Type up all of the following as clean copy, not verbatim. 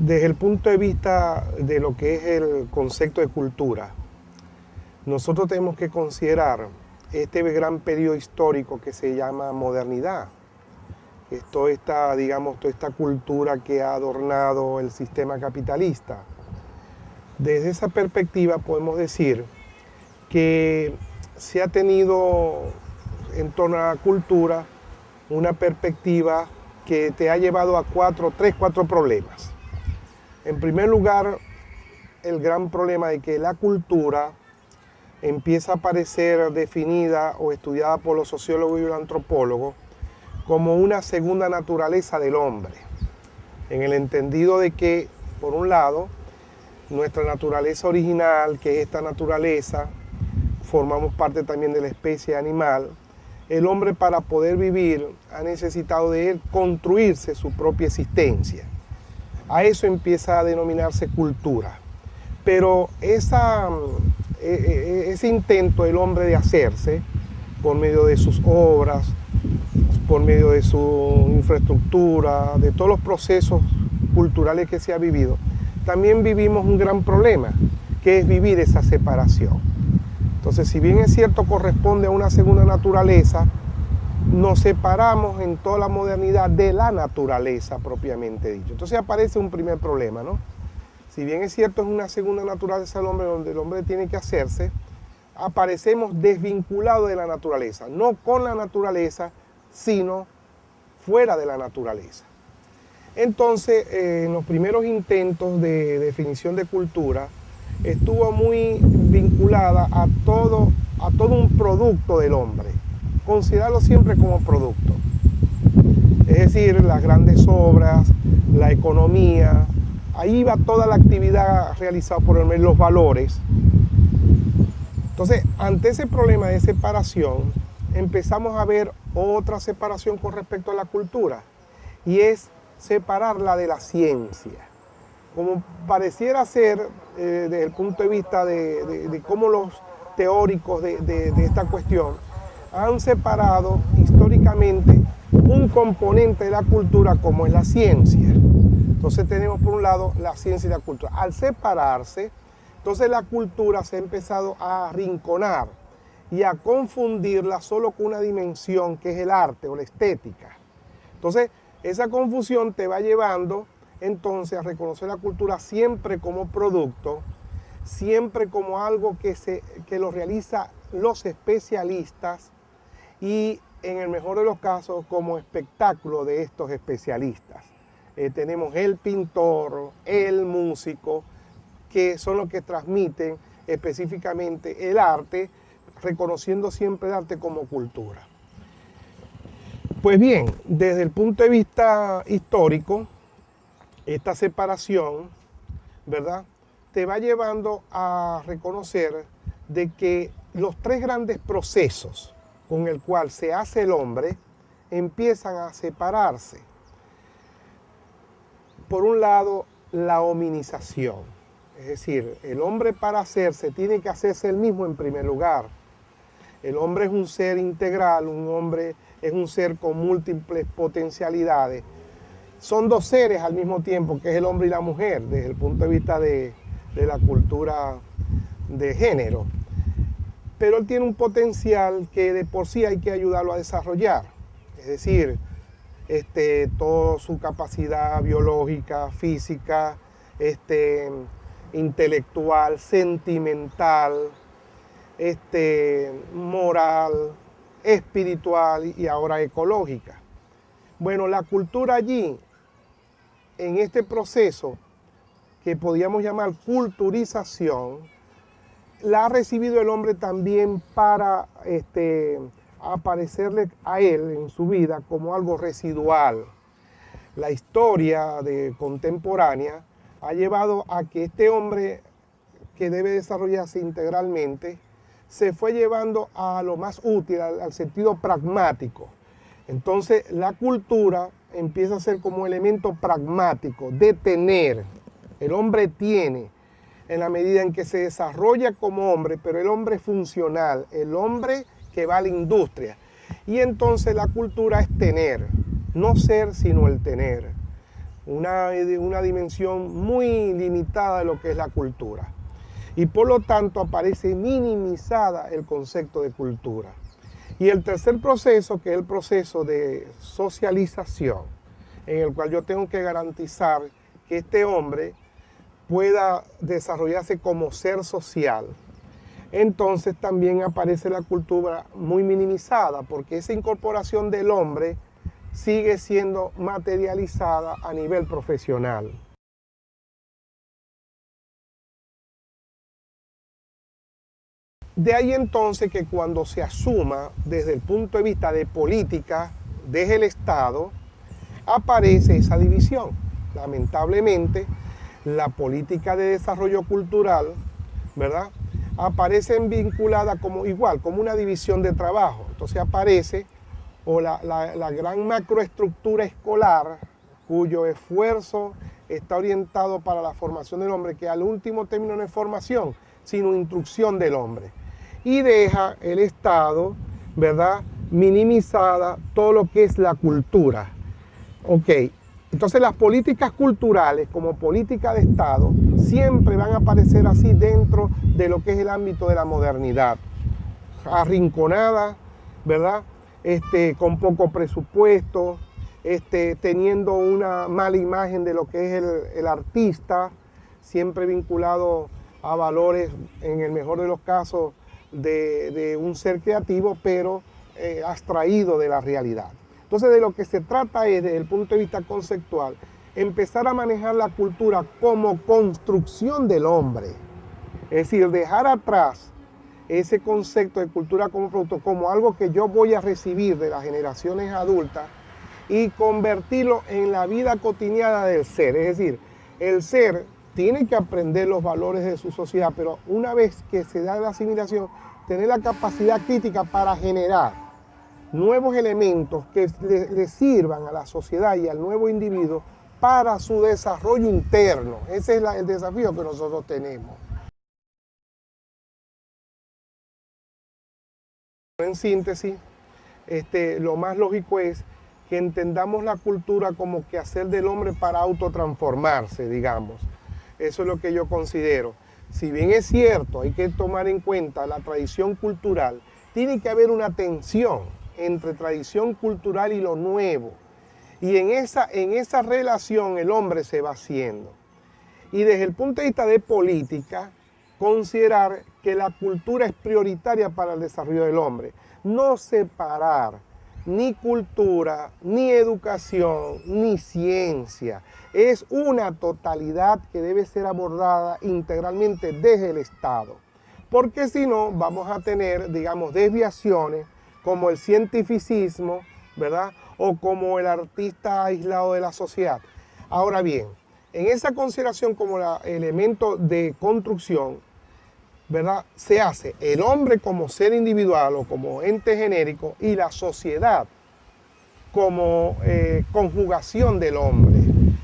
Desde el punto de vista de lo que es el concepto de cultura, nosotros tenemos que considerar este gran periodo histórico que se llama modernidad. Es toda esta, digamos, toda esta cultura que ha adornado el sistema capitalista. Desde esa perspectiva podemos decir que se ha tenido en torno a la cultura una perspectiva que te ha llevado a cuatro problemas. En primer lugar, el gran problema de que la cultura empieza a aparecer definida o estudiada por los sociólogos y los antropólogos como una segunda naturaleza del hombre, en el entendido de que, por un lado, nuestra naturaleza original, que es esta naturaleza, formamos parte también de la especie animal, el hombre para poder vivir ha necesitado de él construirse su propia existencia. A eso empieza a denominarse cultura. Pero ese intento del hombre de hacerse, por medio de sus obras, por medio de su infraestructura, de todos los procesos culturales que se ha vivido, también vivimos un gran problema, que es vivir esa separación. Entonces, si bien es cierto corresponde a una segunda naturaleza, nos separamos en toda la modernidad de la naturaleza propiamente dicho. Entonces aparece un primer problema, ¿no? Si bien es cierto es una segunda naturaleza del hombre donde el hombre tiene que hacerse, aparecemos desvinculados de la naturaleza, no con la naturaleza, sino fuera de la naturaleza. Entonces, en los primeros intentos de definición de cultura, estuvo muy vinculada a todo un producto del hombre, considerarlo siempre como producto. Es decir, las grandes obras, la economía, ahí va toda la actividad realizada por el hombre, los valores. Entonces, ante ese problema de separación, empezamos a ver otra separación con respecto a la cultura, y es separarla de la ciencia. Como pareciera ser, desde el punto de vista de cómo los teóricos de esta cuestión han separado históricamente un componente de la cultura como es la ciencia. Entonces tenemos por un lado la ciencia y la cultura. Al separarse, entonces la cultura se ha empezado a arrinconar y a confundirla solo con una dimensión que es el arte o la estética. Entonces esa confusión te va llevando entonces a reconocer la cultura siempre como producto, siempre como algo que lo realiza los especialistas y en el mejor de los casos como espectáculo de estos especialistas. Tenemos el pintor, el músico, que son los que transmiten específicamente el arte, reconociendo siempre el arte como cultura. Pues bien, desde el punto de vista histórico, esta separación, ¿verdad?, te va llevando a reconocer de que los tres grandes procesos con el cual se hace el hombre empiezan a separarse. Por un lado, la hominización, es decir, el hombre para hacerse tiene que hacerse él mismo en primer lugar. El hombre es un ser integral, un hombre es un ser con múltiples potencialidades. Son dos seres al mismo tiempo, que es el hombre y la mujer, desde el punto de vista de la cultura de género. Pero él tiene un potencial que de por sí hay que ayudarlo a desarrollar. Es decir, toda su capacidad biológica, física, intelectual, sentimental, moral, espiritual y ahora ecológica. Bueno, la cultura allí, en este proceso que podríamos llamar culturización, la ha recibido el hombre también para aparecerle a él en su vida como algo residual. La historia contemporánea ha llevado a que este hombre, que debe desarrollarse integralmente, se fue llevando a lo más útil, al sentido pragmático. Entonces la cultura empieza a ser como elemento pragmático, de tener. El hombre tiene, en la medida en que se desarrolla como hombre, pero el hombre funcional, el hombre que va a la industria. Y entonces la cultura es tener, no ser sino el tener. una dimensión muy limitada de lo que es la cultura. Y por lo tanto aparece minimizada el concepto de cultura. Y el tercer proceso, que es el proceso de socialización, en el cual yo tengo que garantizar que este hombre pueda desarrollarse como ser social. Entonces también aparece la cultura muy minimizada, porque esa incorporación del hombre sigue siendo materializada a nivel profesional. De ahí entonces que cuando se asuma desde el punto de vista de política, desde el Estado, aparece esa división. Lamentablemente, la política de desarrollo cultural, ¿verdad?, aparecen vinculadas como una división de trabajo. Entonces aparece la gran macroestructura escolar, cuyo esfuerzo está orientado para la formación del hombre, que al último término no es formación, sino instrucción del hombre. Y deja el Estado, ¿verdad?, minimizada todo lo que es la cultura. Ok, entonces las políticas culturales como política de Estado siempre van a aparecer así dentro de lo que es el ámbito de la modernidad. Arrinconada, ¿verdad?, con poco presupuesto, teniendo una mala imagen de lo que es el artista, siempre vinculado a valores, en el mejor de los casos, de un ser creativo, pero abstraído de la realidad. Entonces, de lo que se trata es, desde el punto de vista conceptual, empezar a manejar la cultura como construcción del hombre. Es decir, dejar atrás ese concepto de cultura como producto, como algo que yo voy a recibir de las generaciones adultas y convertirlo en la vida cotidiana del ser. Es decir, el ser tiene que aprender los valores de su sociedad, pero una vez que se da la asimilación, tener la capacidad crítica para generar nuevos elementos que le sirvan a la sociedad y al nuevo individuo para su desarrollo interno. Ese es el desafío que nosotros tenemos. En síntesis, lo más lógico es que entendamos la cultura como quehacer del hombre para autotransformarse, digamos. Eso es lo que yo considero. Si bien es cierto, hay que tomar en cuenta la tradición cultural, tiene que haber una tensión entre tradición cultural y lo nuevo. Y en esa relación el hombre se va haciendo. Y desde el punto de vista de política, considerar que la cultura es prioritaria para el desarrollo del hombre. No separar ni cultura, ni educación, ni ciencia. Es una totalidad que debe ser abordada integralmente desde el Estado. Porque si no, vamos a tener, digamos, desviaciones como el cientificismo, ¿verdad?, o como el artista aislado de la sociedad. Ahora bien, en esa consideración como elemento de construcción, ¿verdad?, se hace el hombre como ser individual o como ente genérico y la sociedad como conjugación del hombre.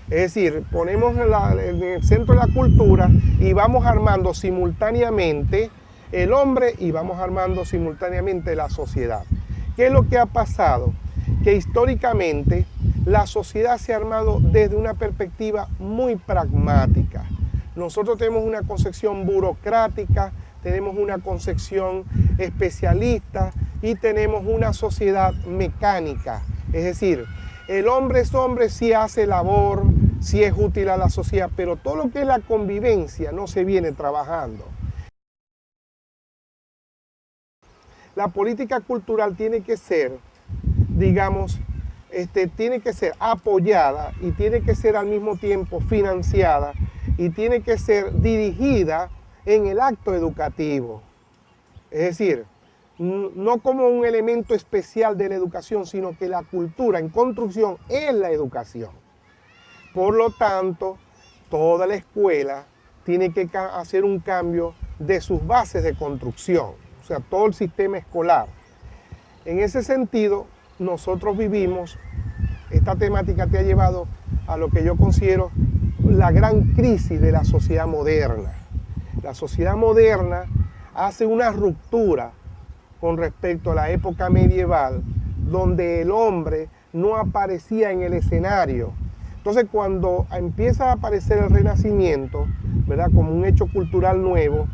Es decir, ponemos en el centro de la cultura y vamos armando simultáneamente el hombre y vamos armando simultáneamente la sociedad. ¿Qué es lo que ha pasado? Que históricamente la sociedad se ha armado desde una perspectiva muy pragmática. Nosotros tenemos una concepción burocrática, tenemos una concepción especialista y tenemos una sociedad mecánica. Es decir, el hombre es hombre si hace labor, si es útil a la sociedad, pero todo lo que es la convivencia no se viene trabajando. La política cultural tiene que ser, digamos, tiene que ser apoyada y tiene que ser al mismo tiempo financiada y tiene que ser dirigida en el acto educativo. Es decir, no como un elemento especial de la educación, sino que la cultura en construcción es la educación. Por lo tanto, toda la escuela tiene que hacer un cambio de sus bases de construcción, o sea, todo el sistema escolar. En ese sentido, nosotros vivimos, esta temática te ha llevado a lo que yo considero la gran crisis de la sociedad moderna. La sociedad moderna hace una ruptura con respecto a la época medieval, donde el hombre no aparecía en el escenario. Entonces, cuando empieza a aparecer el Renacimiento, ¿verdad?, como un hecho cultural nuevo,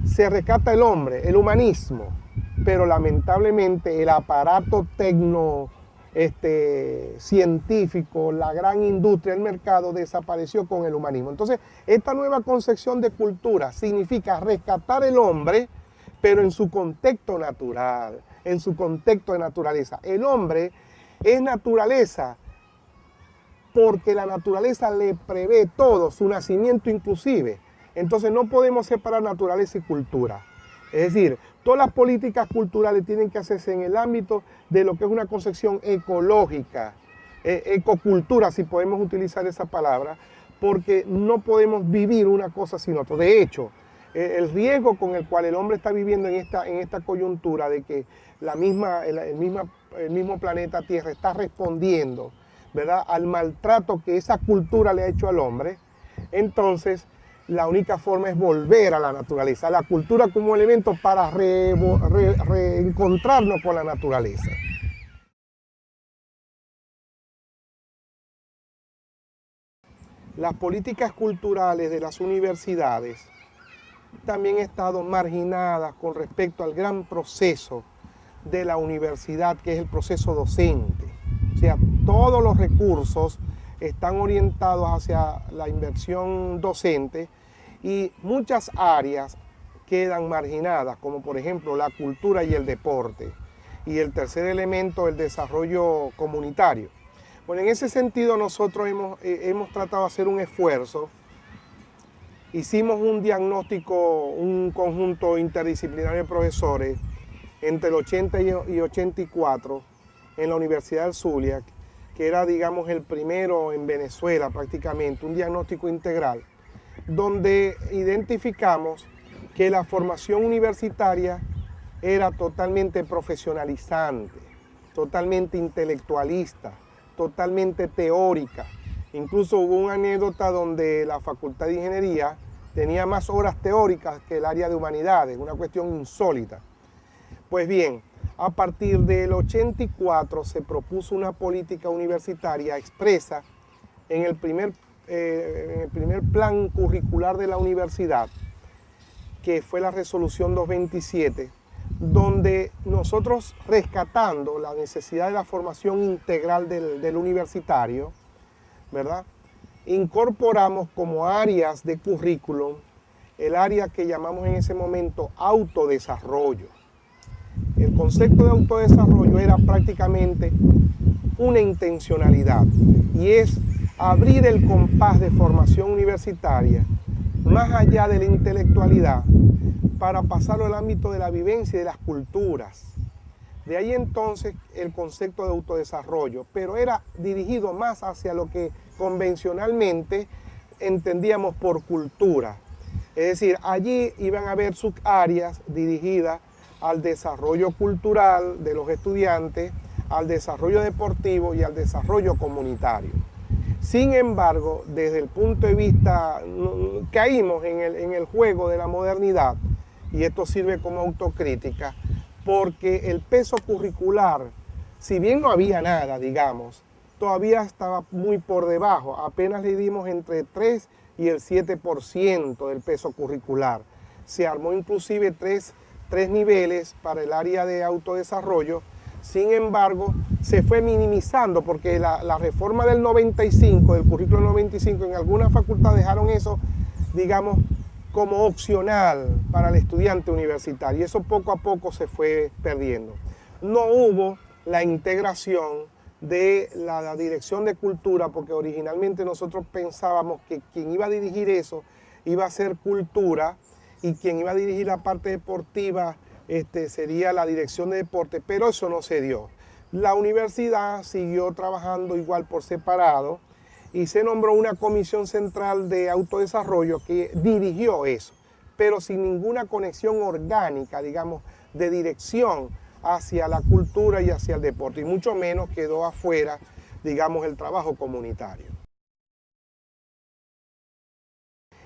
se rescata el hombre, el humanismo, pero lamentablemente el aparato científico, la gran industria, el mercado desapareció con el humanismo. Entonces, esta nueva concepción de cultura significa rescatar el hombre, pero en su contexto natural, en su contexto de naturaleza. El hombre es naturaleza porque la naturaleza le prevé todo, su nacimiento inclusive. Entonces no podemos separar naturaleza y cultura. Es decir, todas las políticas culturales tienen que hacerse en el ámbito de lo que es una concepción ecológica, ecocultura, si podemos utilizar esa palabra, porque no podemos vivir una cosa sin otra. De hecho, el riesgo con el cual el hombre está viviendo en esta coyuntura de que el mismo planeta Tierra está respondiendo, ¿verdad?, al maltrato que esa cultura le ha hecho al hombre, entonces la única forma es volver a la naturaleza, a la cultura como elemento para reencontrarnos con la naturaleza. Las políticas culturales de las universidades también han estado marginadas con respecto al gran proceso de la universidad, que es el proceso docente. O sea, todos los recursos están orientados hacia la inversión docente y muchas áreas quedan marginadas, como por ejemplo la cultura y el deporte. Y el tercer elemento, el desarrollo comunitario. Bueno, en ese sentido nosotros hemos tratado de hacer un esfuerzo. Hicimos un diagnóstico, un conjunto interdisciplinario de profesores entre el 80 y 84 en la Universidad del Zulia, que era, digamos, el primero en Venezuela prácticamente, un diagnóstico integral, donde identificamos que la formación universitaria era totalmente profesionalizante, totalmente intelectualista, totalmente teórica. Incluso hubo una anécdota donde la Facultad de Ingeniería tenía más horas teóricas que el área de Humanidades, una cuestión insólita. Pues bien, a partir del 84 se propuso una política universitaria expresa en el primer plan curricular de la universidad, que fue la resolución 227, donde nosotros, rescatando la necesidad de la formación integral del universitario, ¿verdad?, incorporamos como áreas de currículum el área que llamamos en ese momento autodesarrollo. El concepto de autodesarrollo era prácticamente una intencionalidad y es abrir el compás de formación universitaria más allá de la intelectualidad para pasarlo al ámbito de la vivencia y de las culturas. De ahí entonces el concepto de autodesarrollo, pero era dirigido más hacia lo que convencionalmente entendíamos por cultura. Es decir, allí iban a haber subáreas dirigidas al desarrollo cultural de los estudiantes, al desarrollo deportivo y al desarrollo comunitario. Sin embargo, desde el punto de vista, caímos en el juego de la modernidad, y esto sirve como autocrítica, porque el peso curricular, si bien no había nada, digamos, todavía estaba muy por debajo, apenas le dimos entre 3 y el 7% del peso curricular. Se armó inclusive tres niveles para el área de autodesarrollo. Sin embargo, se fue minimizando porque la reforma del 95, del currículo 95, en algunas facultades dejaron eso, digamos, como opcional para el estudiante universitario. Y eso poco a poco se fue perdiendo. No hubo la integración de la dirección de cultura, porque originalmente nosotros pensábamos que quien iba a dirigir eso iba a ser cultura y quien iba a dirigir la parte deportiva sería la dirección de deporte, pero eso no se dio. La universidad siguió trabajando igual por separado y se nombró una comisión central de autodesarrollo que dirigió eso, pero sin ninguna conexión orgánica, digamos, de dirección hacia la cultura y hacia el deporte, y mucho menos quedó afuera, digamos, el trabajo comunitario.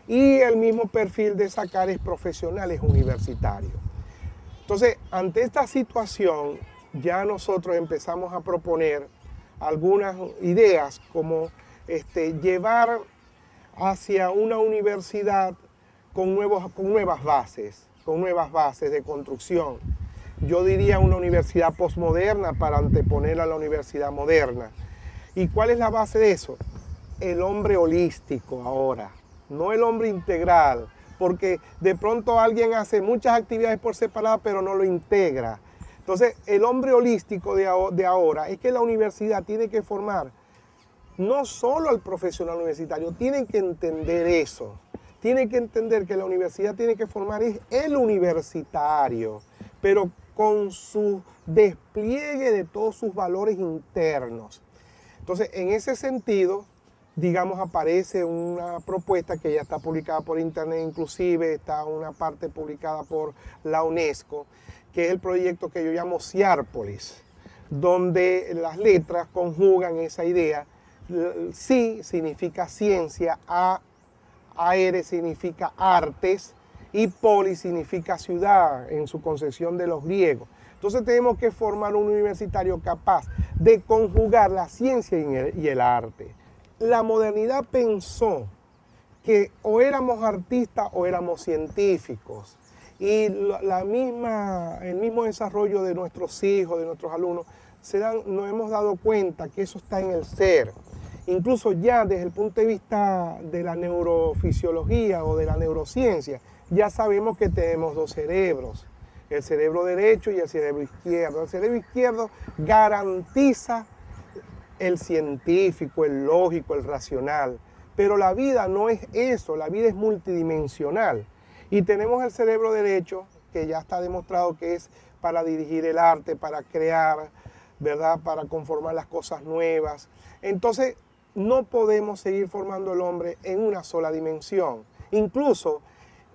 Y el mismo perfil de sacar profesionales universitarios. Entonces, ante esta situación, ya nosotros empezamos a proponer algunas ideas como llevar hacia una universidad con nuevas bases de construcción. Yo diría una universidad posmoderna para anteponer a la universidad moderna. ¿Y cuál es la base de eso? El hombre holístico ahora, no el hombre integral, porque de pronto alguien hace muchas actividades por separado pero no lo integra. Entonces, el hombre holístico de ahora es que la universidad tiene que formar no solo al profesional universitario, tienen que entender eso. Tienen que entender que la universidad tiene que formar el universitario, pero con su despliegue de todos sus valores internos. Entonces, en ese sentido, digamos, aparece una propuesta que ya está publicada por internet, inclusive está una parte publicada por la UNESCO, que es el proyecto que yo llamo Ciarpolis, donde las letras conjugan esa idea. Sí significa ciencia, aere significa artes y polis significa ciudad en su concepción de los griegos. Entonces tenemos que formar un universitario capaz de conjugar la ciencia y el arte. La modernidad pensó que o éramos artistas o éramos científicos. Y el mismo desarrollo de nuestros hijos, de nuestros alumnos, nos hemos dado cuenta que eso está en el ser. Incluso ya desde el punto de vista de la neurofisiología o de la neurociencia, ya sabemos que tenemos dos cerebros, el cerebro derecho y el cerebro izquierdo. El cerebro izquierdo garantiza el científico, el lógico, el racional, pero la vida no es eso, la vida es multidimensional. Y tenemos el cerebro derecho, que ya está demostrado que es para dirigir el arte, para crear, ¿verdad?, para conformar las cosas nuevas. Entonces, no podemos seguir formando el hombre en una sola dimensión. Incluso,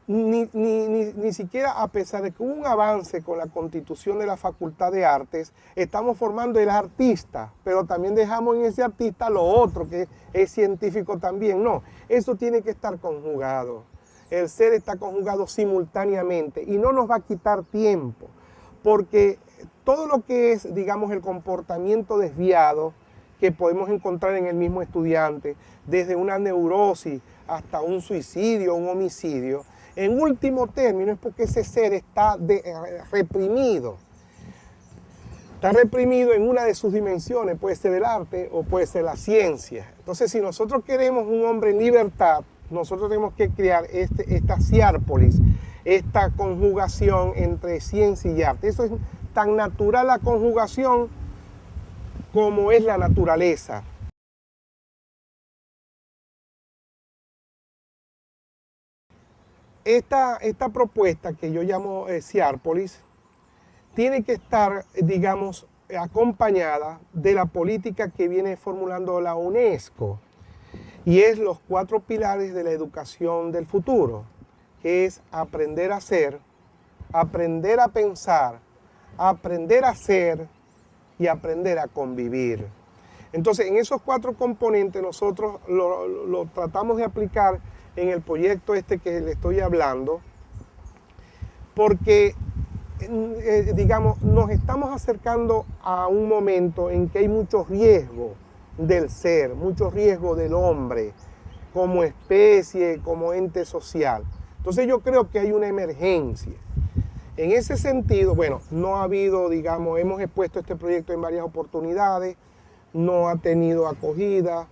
ni siquiera a pesar de que hubo un avance con la constitución de la Facultad de Artes, estamos formando el artista, pero también dejamos en ese artista lo otro, que es científico también. No, eso tiene que estar conjugado. El ser está conjugado simultáneamente y no nos va a quitar tiempo, porque todo lo que es, digamos, el comportamiento desviado que podemos encontrar en el mismo estudiante, desde una neurosis hasta un suicidio, un homicidio, en último término es porque ese ser está reprimido. Está reprimido en una de sus dimensiones, puede ser el arte o puede ser la ciencia. Entonces, si nosotros queremos un hombre en libertad, nosotros tenemos que crear esta Ciarpolis, esta conjugación entre ciencia y arte. Eso es tan natural, la conjugación, como es la naturaleza. Esta propuesta que yo llamo Ciarpolis tiene que estar, digamos, acompañada de la política que viene formulando la UNESCO, y es los 4 pilares de la educación del futuro, que es aprender a ser, aprender a pensar, aprender a ser y aprender a convivir. Entonces, en esos 4 componentes nosotros lo tratamos de aplicar en el proyecto que le estoy hablando, porque, digamos, nos estamos acercando a un momento en que hay mucho riesgo del ser, mucho riesgo del hombre como especie, como ente social. Entonces yo creo que hay una emergencia. En ese sentido, bueno, no ha habido, digamos, hemos expuesto este proyecto en varias oportunidades, no ha tenido acogida,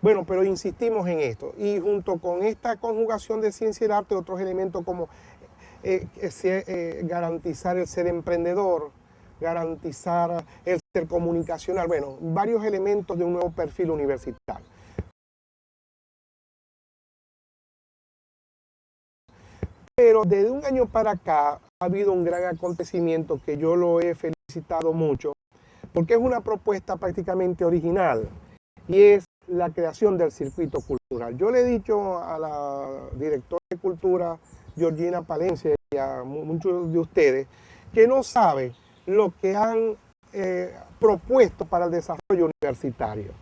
bueno, pero insistimos en esto. Y junto con esta conjugación de ciencia y el arte, otros elementos como garantizar el ser emprendedor, garantizar el ser comunicacional, bueno, varios elementos de un nuevo perfil universitario. Pero desde un año para acá ha habido un gran acontecimiento que yo lo he felicitado mucho, porque es una propuesta prácticamente original, y es la creación del circuito cultural. Yo le he dicho a la directora de Cultura, Georgina Palencia, y a muchos de ustedes, que no sabe lo que han propuesto para el desarrollo universitario.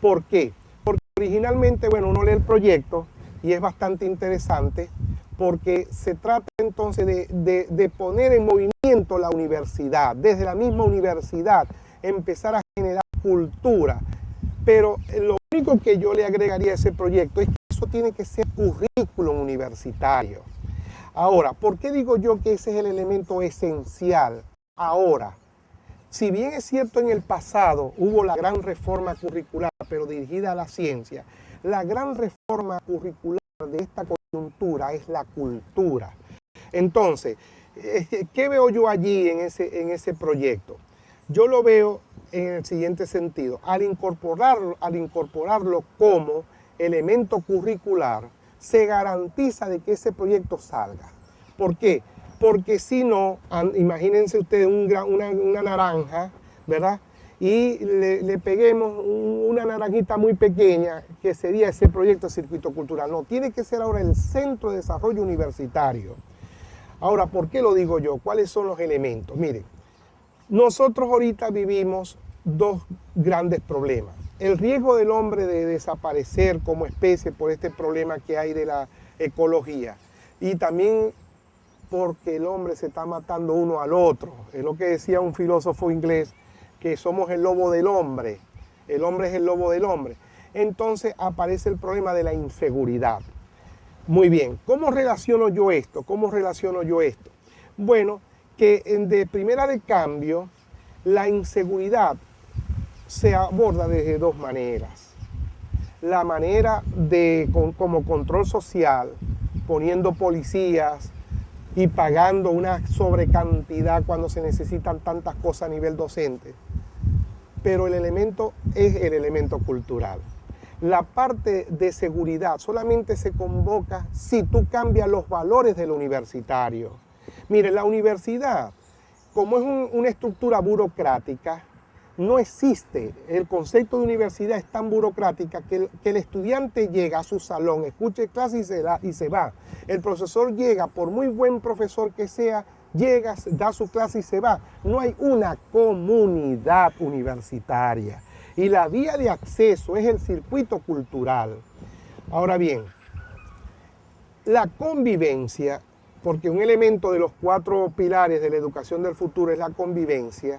¿Por qué? Porque originalmente, bueno, uno lee el proyecto y es bastante interesante, porque se trata entonces de poner en movimiento la universidad, desde la misma universidad, empezar a generar cultura. Pero lo único que yo le agregaría a ese proyecto es que eso tiene que ser currículum universitario. Ahora, ¿por qué digo yo que ese es el elemento esencial ahora? Si bien es cierto en el pasado hubo la gran reforma curricular, pero dirigida a la ciencia, la gran reforma curricular de esta coyuntura es la cultura. Entonces, ¿qué veo yo allí en ese proyecto? Yo lo veo en el siguiente sentido. Al incorporarlo como elemento curricular, se garantiza de que ese proyecto salga. ¿Por qué? Porque si no, imagínense ustedes una naranja, ¿verdad? Y le peguemos una naranjita muy pequeña, que sería ese proyecto de circuito cultural. No, tiene que ser ahora el centro de desarrollo universitario. Ahora, ¿por qué lo digo yo? ¿Cuáles son los elementos? Miren, nosotros ahorita vivimos dos grandes problemas. El riesgo del hombre de desaparecer como especie por este problema que hay de la ecología. Y también porque el hombre se está matando uno al otro. Es lo que decía un filósofo inglés, que somos el lobo del hombre. El hombre es el lobo del hombre. Entonces aparece el problema de la inseguridad. Muy bien, ¿cómo relaciono yo esto? ¿Cómo relaciono yo esto? Bueno, que de primera de cambio, la inseguridad se aborda desde dos maneras. La manera de, como control social, poniendo policías y pagando una sobrecantidad cuando se necesitan tantas cosas a nivel docente. Pero el elemento es el elemento cultural. La parte de seguridad solamente se convoca si tú cambias los valores del universitario. Mire, la universidad, como es una estructura burocrática, no existe. El concepto de universidad es tan burocrática que el estudiante llega a su salón, escucha clase y se va. El profesor llega, por muy buen profesor que sea, llega, da su clase y se va. No hay una comunidad universitaria. Y la vía de acceso es el circuito cultural. Ahora bien, la convivencia, porque un elemento de los 4 pilares de la educación del futuro es la convivencia,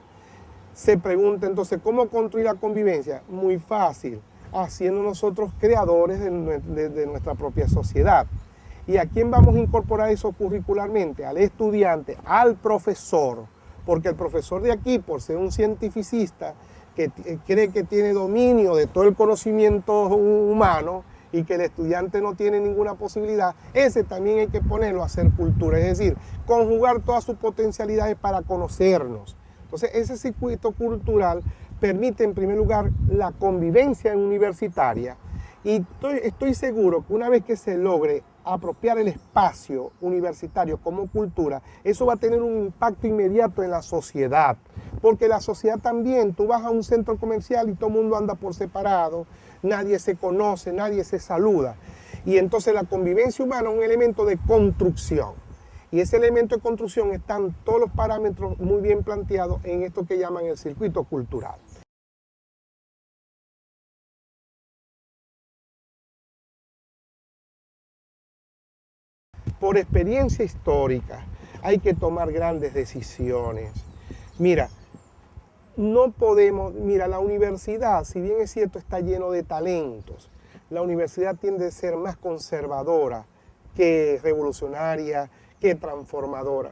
se pregunta entonces, ¿cómo construir la convivencia? Muy fácil, haciendo nosotros creadores de nuestra propia sociedad. ¿Y a quién vamos a incorporar eso curricularmente? Al estudiante, al profesor, porque el profesor de aquí, por ser un cientificista, que cree que tiene dominio de todo el conocimiento humano y que el estudiante no tiene ninguna posibilidad, ese también hay que ponerlo a hacer cultura, es decir, conjugar todas sus potencialidades para conocernos. Entonces, ese circuito cultural permite, en primer lugar, la convivencia universitaria y estoy seguro que una vez que se logre apropiar el espacio universitario como cultura, eso va a tener un impacto inmediato en la sociedad, porque la sociedad también, tú vas a un centro comercial y todo el mundo anda por separado, nadie se conoce, nadie se saluda, y entonces la convivencia humana es un elemento de construcción, y ese elemento de construcción están todos los parámetros muy bien planteados en esto que llaman el circuito cultural. Por experiencia histórica hay que tomar grandes decisiones. Mira, no podemos, la universidad, si bien es cierto, está lleno de talentos, la universidad tiende a ser más conservadora que revolucionaria, que transformadora.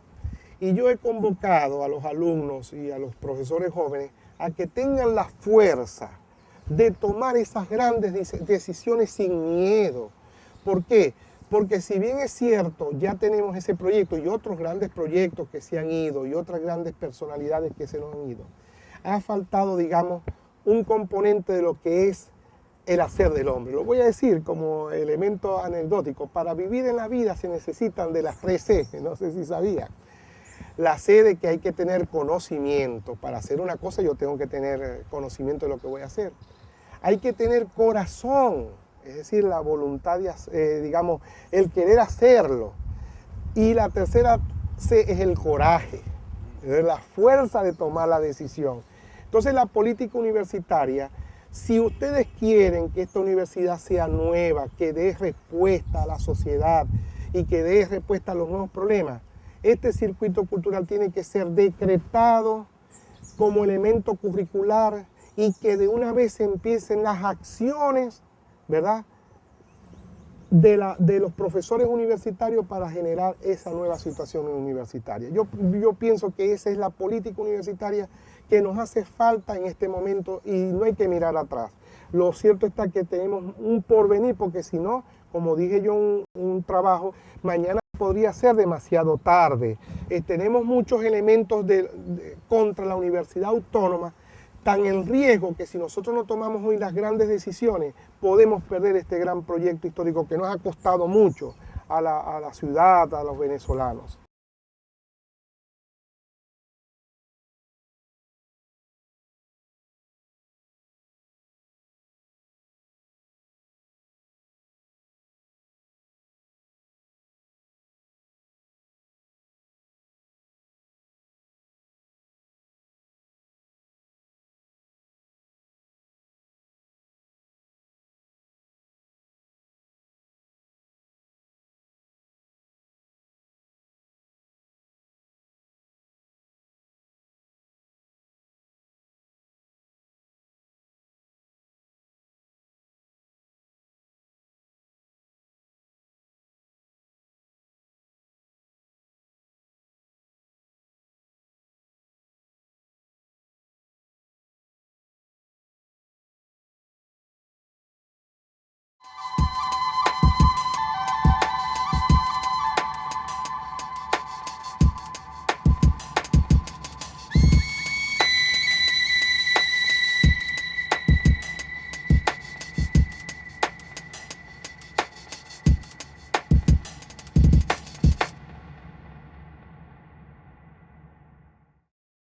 Y yo he convocado a los alumnos y a los profesores jóvenes a que tengan la fuerza de tomar esas grandes decisiones sin miedo. ¿Por qué? Porque si bien es cierto, ya tenemos ese proyecto y otros grandes proyectos que se han ido y otras grandes personalidades que se nos han ido, ha faltado, digamos, un componente de lo que es el hacer del hombre. Lo voy a decir como elemento anecdótico. Para vivir en la vida se necesitan de las 3 C, no sé si sabía. La C de que hay que tener conocimiento. Para hacer una cosa yo tengo que tener conocimiento de lo que voy a hacer. Hay que tener corazón, es decir, la voluntad, digamos, el querer hacerlo. Y la tercera C es el coraje, es la fuerza de tomar la decisión. Entonces la política universitaria, si ustedes quieren que esta universidad sea nueva, que dé respuesta a la sociedad y que dé respuesta a los nuevos problemas, este circuito cultural tiene que ser decretado como elemento curricular y que de una vez empiecen las acciones, ¿verdad?, de los profesores universitarios para generar esa nueva situación universitaria. Yo pienso que esa es la política universitaria que nos hace falta en este momento y no hay que mirar atrás. Lo cierto está que tenemos un porvenir, porque si no, como dije yo en un trabajo, mañana podría ser demasiado tarde. Tenemos muchos elementos contra la Universidad Autónoma, tan en riesgo que si nosotros no tomamos hoy las grandes decisiones, podemos perder este gran proyecto histórico que nos ha costado mucho a la ciudad, a los venezolanos.